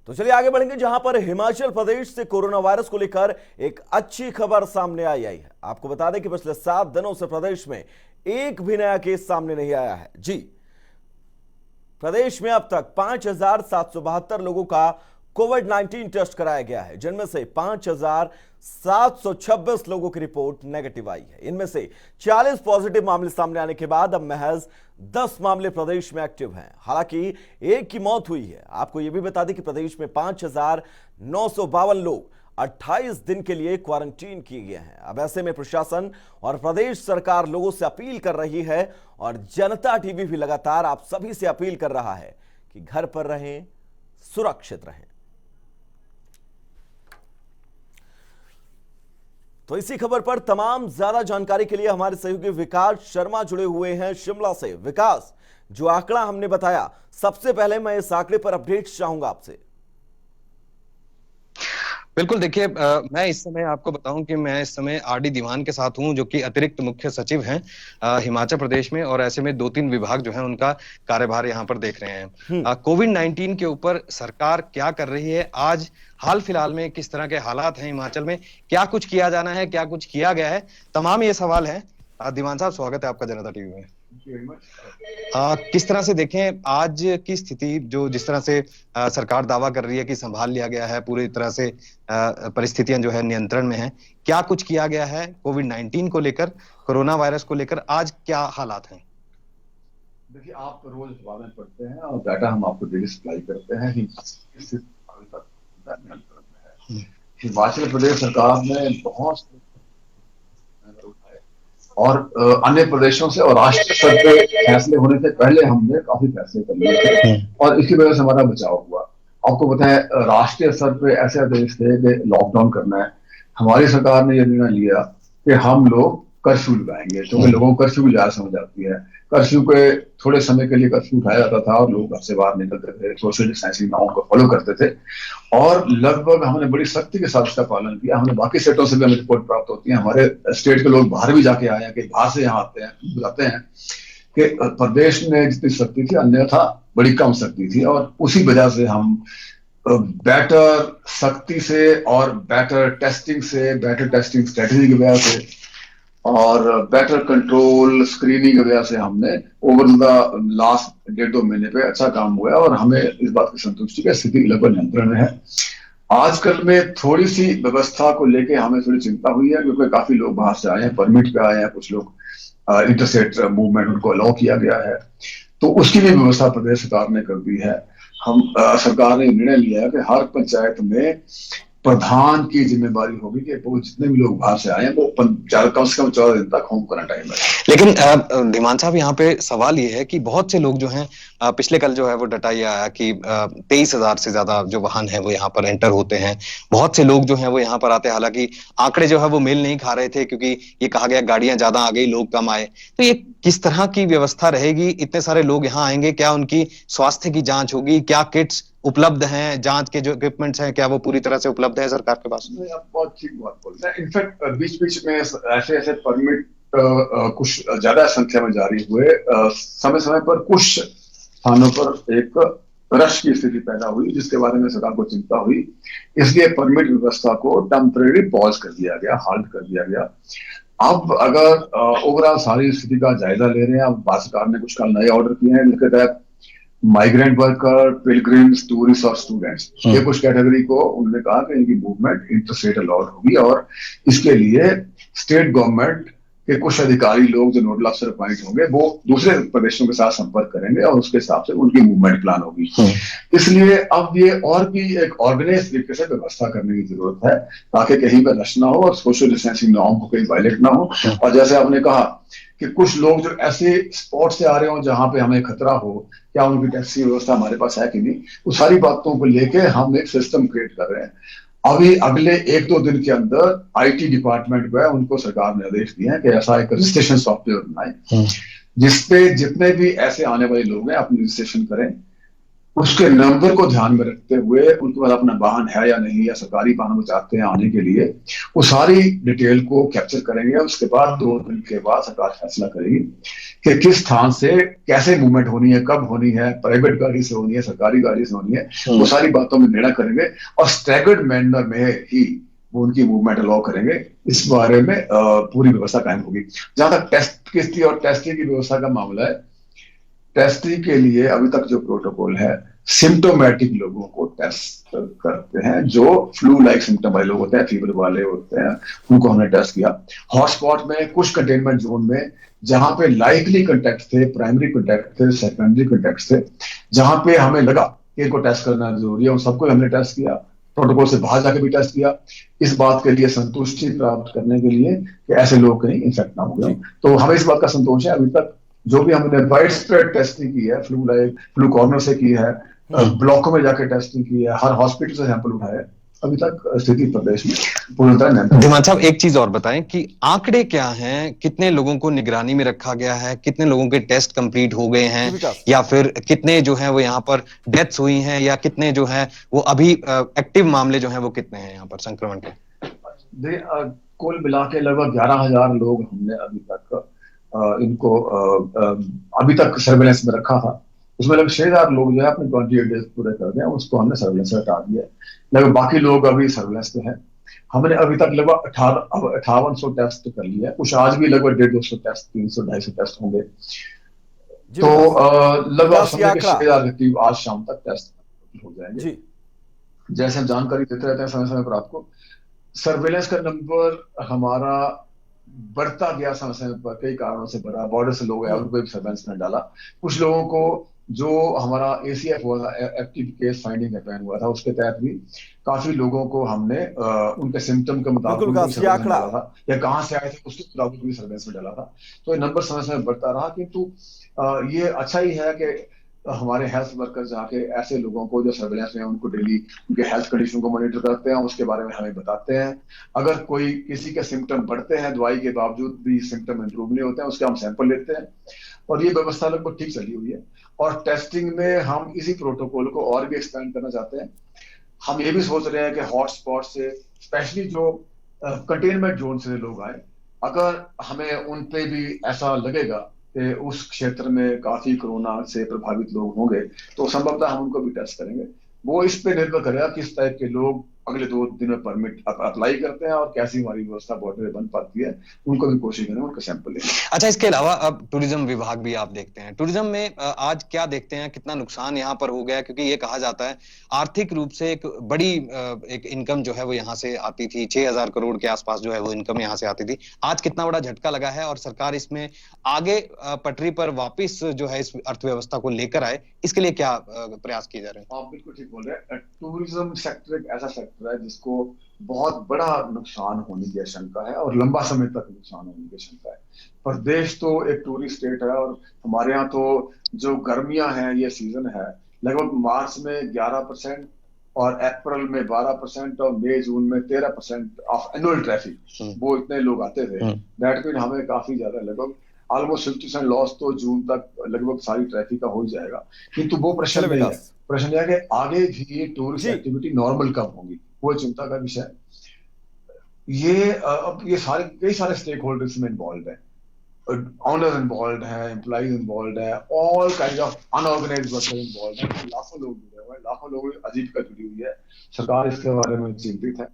तो चलिए आगे बढ़ेंगे, जहां पर हिमाचल प्रदेश से कोरोना वायरस को लेकर एक अच्छी खबर सामने आई है। आपको बता दें कि पिछले 7 दिनों से प्रदेश में एक भी नया केस सामने नहीं आया है। जी, प्रदेश में अब तक 5,772 लोगों का कोविड-19 टेस्ट कराया गया है, जिनमें से 5,726 लोगों की रिपोर्ट नेगेटिव आई है। इनमें से 40 पॉजिटिव मामले सामने आने के बाद अब महज 10 मामले प्रदेश में एक्टिव हैं। हालांकि एक की मौत हुई है। आपको यह भी बता दें कि प्रदेश में 5,952 लोग 28 दिन के लिए क्वारंटीन किए गए हैं। अब ऐसे में प्रशासन और प्रदेश सरकार लोगों से अपील कर रही है और जनता टीवी भी लगातार आप सभी से अपील कर रहा है कि घर पर रहें, सुरक्षित रहें। तो इसी खबर पर तमाम ज्यादा जानकारी के लिए हमारे सहयोगी विकास शर्मा जुड़े हुए हैं शिमला से। विकास, जो आंकड़ा हमने बताया, सबसे पहले मैं इस आंकड़े पर अपडेट चाहूंगा आपसे। बिल्कुल, देखिए मैं इस समय आपको बताऊं कि मैं इस समय आरडी दीवान के साथ हूं, जो कि अतिरिक्त मुख्य सचिव हैं हिमाचल प्रदेश में, और ऐसे में 2-3 विभाग जो हैं उनका कार्यभार यहां पर देख रहे हैं। कोविड-19 के ऊपर सरकार क्या कर रही है, आज हाल फिलहाल में किस तरह के हालात हैं हिमाचल में, क्या कुछ किया जाना है, क्या कुछ किया गया है, तमाम ये सवाल है। दीवान साहब, स्वागत है आपका जनता टीवी में। किस तरह से देखें आज की स्थिति, जो जिस तरह से सरकार दावा कर रही है कि संभाल लिया गया है, पूरी तरह से परिस्थितियां जो है नियंत्रण में है, क्या कुछ किया गया है कोविड-19 को लेकर, कोरोना वायरस को लेकर, आज क्या हालात हैं? देखिए, आप रोज अखबार में पढ़ते हैं और डाटा हम आपको डेली सप्लाई करते हैं। हिमाचल प्रदेश सरकार ने बहुत और अन्य प्रदेशों से और राष्ट्रीय स्तर पे फैसले होने से पहले हमने काफी फैसले कर लिए थे और इसकी वजह से हमारा बचाव हुआ। आपको पता है, राष्ट्रीय स्तर पे ऐसे आदेश थे कि लॉकडाउन करना है। हमारी सरकार ने यह निर्णय लिया कि हम लोग कर्फ्यू लगाएंगे, क्योंकि लोगों को कर्फ्यू की ज्यादा समझ आती है। कर्फ्यू के थोड़े समय के लिए कर्फ्यू उठाया जाता था और लोग घर से बाहर निकलते थे, सोशल डिस्टेंसिंग नॉर्म को फॉलो करते थे और लगभग हमने बड़ी सख्ती के साथ इसका पालन किया। हमने बाकी स्टेटों से भी हमें रिपोर्ट प्राप्त होती है, हमारे स्टेट के लोग बाहर भी जाके आए हैं, कि बाहर से यहाँ आते हैं, बुलाते हैं कि प्रदेश में जितनी सख्ती थी अन्यथा बड़ी कम सख्ती थी, और उसी वजह से हम बेटर सख्ती से और बेटर टेस्टिंग से, बेटर टेस्टिंग स्ट्रेटेजी की वजह से और बेटर कंट्रोल स्क्रीनिंग की वजह से हमने ओवर द लास्ट 1.5-2 महीने पे अच्छा काम हुआ है और हमें इस बात की संतुष्टि है, स्थिति लगभग नियंत्रण में है। आजकल में थोड़ी सी व्यवस्था को लेके हमें थोड़ी चिंता हुई है, क्योंकि काफी लोग बाहर से आए हैं, परमिट पे आए हैं, कुछ लोग इंटरस्टेट मूवमेंट उनको अलाउ किया गया है, तो उसकी भी व्यवस्था प्रदेश सरकार ने कर दी है। हम सरकार ने निर्णय लिया है कि हर पंचायत में प्रधान की जिम्मेदारी होगी कि वो जितने भी लोग बाहर से आए हैं वो कम से कम 14 दिन तक होम क्वारंटाइन में। लेकिन धीमान साहब, यहाँ पे सवाल ये है कि बहुत से लोग जो हैं, पिछले कल जो है वो डाटा ये आया कि 23,000 से ज्यादा जो वाहन है वो यहाँ पर एंटर होते हैं। बहुत से लोग जो हैं वो यहाँ पर आते हैं, हालांकि आंकड़े जो है वो मेल नहीं खा रहे थे, क्योंकि ये कहा गया गाड़ियां ज्यादा आ गई, लोग कम आए। तो ये किस तरह की व्यवस्था रहेगी? इतने सारे लोग यहाँ आएंगे, क्या उनकी स्वास्थ्य की जांच होगी? क्या किट्स उपलब्ध हैं? जांच के जो इक्विपमेंट्स हैं, क्या वो पूरी तरह से उपलब्ध है सरकार के पास? आप बहुत ठीक बात बोल रहे हैं। इनफैक्ट बीच बीच में ऐसे परमिट कुछ ज्यादा संख्या में जारी हुए, समय समय पर कुछ स्थानों पर एक रश की स्थिति पैदा हुई, जिसके बारे में सरकार को चिंता हुई, इसलिए परमिट व्यवस्था को टेम्परेरी पॉज कर दिया गया, हाल्ट कर दिया गया। अब अगर ओवरऑल सारी स्थिति का जायजा ले रहे हैं, अब भारत सरकार ने कुछ नए ऑर्डर किए हैं, जिसके तहत माइग्रेंट वर्कर, पिलग्रिम्स, टूरिस्ट और स्टूडेंट्स, ये कुछ कैटेगरी को उन्होंने कहा कि इनकी मूवमेंट इंटरस्टेट अलाउड होगी, और इसके लिए स्टेट गवर्नमेंट के कुछ अधिकारी लोग जो नोडल अफसर अपॉइंट होंगे वो दूसरे प्रदेशों के साथ संपर्क करेंगे और उसके हिसाब से उनकी मूवमेंट प्लान होगी। इसलिए अब ये और भी एक ऑर्गेनाइज तरीके से व्यवस्था करने की जरूरत है, ताकि कहीं पर रश ना हो और सोशल डिस्टेंसिंग नॉर्म को कहीं वायलेट ना हो। और जैसे आपने कहा कि कुछ लोग जो ऐसे स्पॉट से आ रहे हो जहां पे हमें खतरा हो, क्या उनकी टैक्सी व्यवस्था हमारे पास है कि नहीं, वो सारी बातों को लेके हम एक सिस्टम क्रिएट कर रहे हैं। अभी अगले 1-2 दिन के अंदर आईटी डिपार्टमेंट को है, उनको सरकार ने आदेश दिए हैं कि ऐसा एक रजिस्ट्रेशन सॉफ्टवेयर बनाए, जिसपे जितने भी ऐसे आने वाले लोग हैं अपनी रजिस्ट्रेशन करें, उसके नंबर को ध्यान में रखते हुए उनके पास अपना वाहन है या नहीं, या सरकारी वाहन वो चाहते हैं आने के लिए, वो सारी डिटेल को कैप्चर करेंगे। उसके बाद 2 दिन के बाद सरकार फैसला करेगी कि किस स्थान से कैसे मूवमेंट होनी है, कब होनी है, प्राइवेट गाड़ी से होनी है, सरकारी गाड़ी से होनी है, वो सारी बातों में निर्णय करेंगे और स्टैगर्ड मैनर में ही वो उनकी मूवमेंट अलाउ करेंगे। इस बारे में पूरी व्यवस्था कायम होगी। जहां तक टेस्ट किस्ती और टेस्टिंग की व्यवस्था का मामला है, टेस्टिंग के लिए अभी तक जो प्रोटोकॉल है, सिम्टोमेटिक लोगों को टेस्ट करते हैं। जो फ्लू लाइक सिम्टम वाले लोग होते हैं, फीवर वाले होते हैं, उनको हमने टेस्ट किया। हॉटस्पॉट में, कुछ कंटेनमेंट जोन में जहां पे लाइकली कंटेक्ट थे, प्राइमरी कंटेक्ट थे, सेकेंडरी कंटेक्ट थे, जहां पे हमें लगा कि इनको टेस्ट करना जरूरी है, उन सबको हमने टेस्ट किया। प्रोटोकॉल से बाहर जाके भी टेस्ट किया, इस बात के लिए संतुष्टि प्राप्त करने के लिए कि ऐसे लोग कहीं इन्फेक्ट ना हो गए। तो हमें इस बात का संतोष है। अभी तक जो भी हमने वाइड स्प्रेड टेस्टिंग की है, फ्लू कॉर्नर से की है, ब्लॉकों में जाके टेस्टिंग की है, हर हॉस्पिटल से सैंपल उठाए, अभी तक स्थिति प्रदेश में पूरी तरह नियंत्रण। धीमान साहब, एक चीज और बताएं कि आंकड़े क्या हैं, कितने लोगों को निगरानी में रखा गया है, कितने लोगों के टेस्ट कंप्लीट हो गए हैं, या फिर कितने जो हैं वो यहाँ पर डेथ्स हुई हैं, या कितने जो हैं वो अभी एक्टिव मामले जो हैं वो कितने हैं यहाँ पर संक्रमण के? कुल मिला के लगभग 11,000 लोग हमने अभी तक इनको अभी तक सर्वेलेंस में रखा था। उसमें लगभग 6,000 लोग जो है अपने 28 डेज पूरे कर गए, उसको हमने सर्वेलेंस से हटा दिया। लगभग बाकी लोग अभी सर्वेलेंस पे हैं। हमने अभी तक लगभग 5800 टेस्ट कर लिया है। कुछ आज भी लगभग 150 टेस्ट, 300-250 टेस्ट होंगे। तो लगभग समझे कि 6,000 के करीब आज शाम तक टेस्ट हो जाएंगे। जैसे हम जानकारी देते रहते हैं समय समय पर आपको, सर्वेलेंस का नंबर हमारा बढ़ता गया समय समय पर, कई कारणों से बढ़ा। बॉर्डर से लोग आए, उनको भी सर्वेलेंस में डाला। कुछ लोगों को जो हमारा ACF हुआ था, एक्टिव केस फाइंडिंग कैंपेन हुआ था, उसके तहत भी काफी लोगों को हमने उनके सिम्टम के मुताबिक डाला था, या कहाँ से आए थे उसके मुताबिक भी सर्वेलेंस में डाला था। तो ये नंबर समय समय बढ़ता रहा। किंतु ये अच्छा ही है कि हमारे हेल्थ वर्कर्स जाके ऐसे लोगों को जो सर्वेलेंस में, उनको डेली उनके हेल्थ कंडीशन को मॉनिटर करते हैं, उसके बारे में हमें बताते हैं। अगर कोई किसी के सिम्टम बढ़ते हैं, दवाई के बावजूद भी सिम्टम इंप्रूव नहीं होते हैं, उसके हम सैंपल लेते हैं। और ये व्यवस्था लगभग ठीक चली हुई है। और टेस्टिंग में हम इसी प्रोटोकॉल को और भी एक्सपेंड करना चाहते हैं। हम ये भी सोच रहे हैं कि हॉटस्पॉट से, स्पेशली जो कंटेनमेंट जोन से लोग आए, अगर हमें उन पे भी ऐसा लगेगा कि उस क्षेत्र में काफी कोरोना से प्रभावित लोग होंगे, तो संभवतः हम उनको भी टेस्ट करेंगे। वो इस पे निर्भर करेगा किस टाइप के लोग अगले 2 दिन में परमिट अप्लाई करते हैं और कैसी हमारी व्यवस्था बॉर्डर में बन पाती है, उनको भी कोशिश करें, उनका सैंपल लें। अच्छा, इसके अलावा अब टूरिज्म विभाग भी आप देखते हैं, टूरिज्म में आज क्या देखते हैं, कितना नुकसान यहाँ पर हो गया? क्योंकि ये कहा जाता है आर्थिक रूप से एक बड़ी एक इनकम जो है वो यहाँ से आती थी, 6,000 करोड़ के आसपास जो है वो इनकम यहाँ से आती थी। आज कितना बड़ा झटका लगा है और सरकार इसमें आगे पटरी पर वापिस जो है इस अर्थव्यवस्था को लेकर आए, इसके लिए क्या प्रयास किए जा रहे हैं? आप बिल्कुल ठीक बोल रहे हैं। टूरिज्म सेक्टर एक ऐसा सेक्टर है जिसको बहुत बड़ा नुकसान होने की आशंका है और लंबा समय तक नुकसान होने की आशंका है। प्रदेश तो एक टूरिस्ट स्टेट है और हमारे यहाँ तो जो गर्मियां हैं, ये सीजन है, लगभग मार्च में 11% और अप्रैल में 12% और मई जून में 13% ऑफ एनुअल ट्रैफिक, वो इतने लोग आते थे। दैट मीन हमें काफी ज्यादा, लगभग ऑलमोस्ट 50% लॉस तो जून तक लगभग सारी ट्रैफिक का हो जाएगा। किंतु वो प्रश्न नहीं है। प्रश्न यह है कि आगे भी टूरिस्ट एक्टिविटी नॉर्मल कब होगी, वो चिंता का विषय। ये अब ये सारे कई सारे स्टेक होल्डर्स में इन्वॉल्व है, ऑनर्स इन्वॉल्व है, एम्प्लॉइज इन्वॉल्व है, all kind of unorganised worker involve है। लाखों लोग जुड़े हुए हैं, लाखों लोगों की आजीविका जुड़ी हुई है। सरकार इसके बारे में चिंतित है।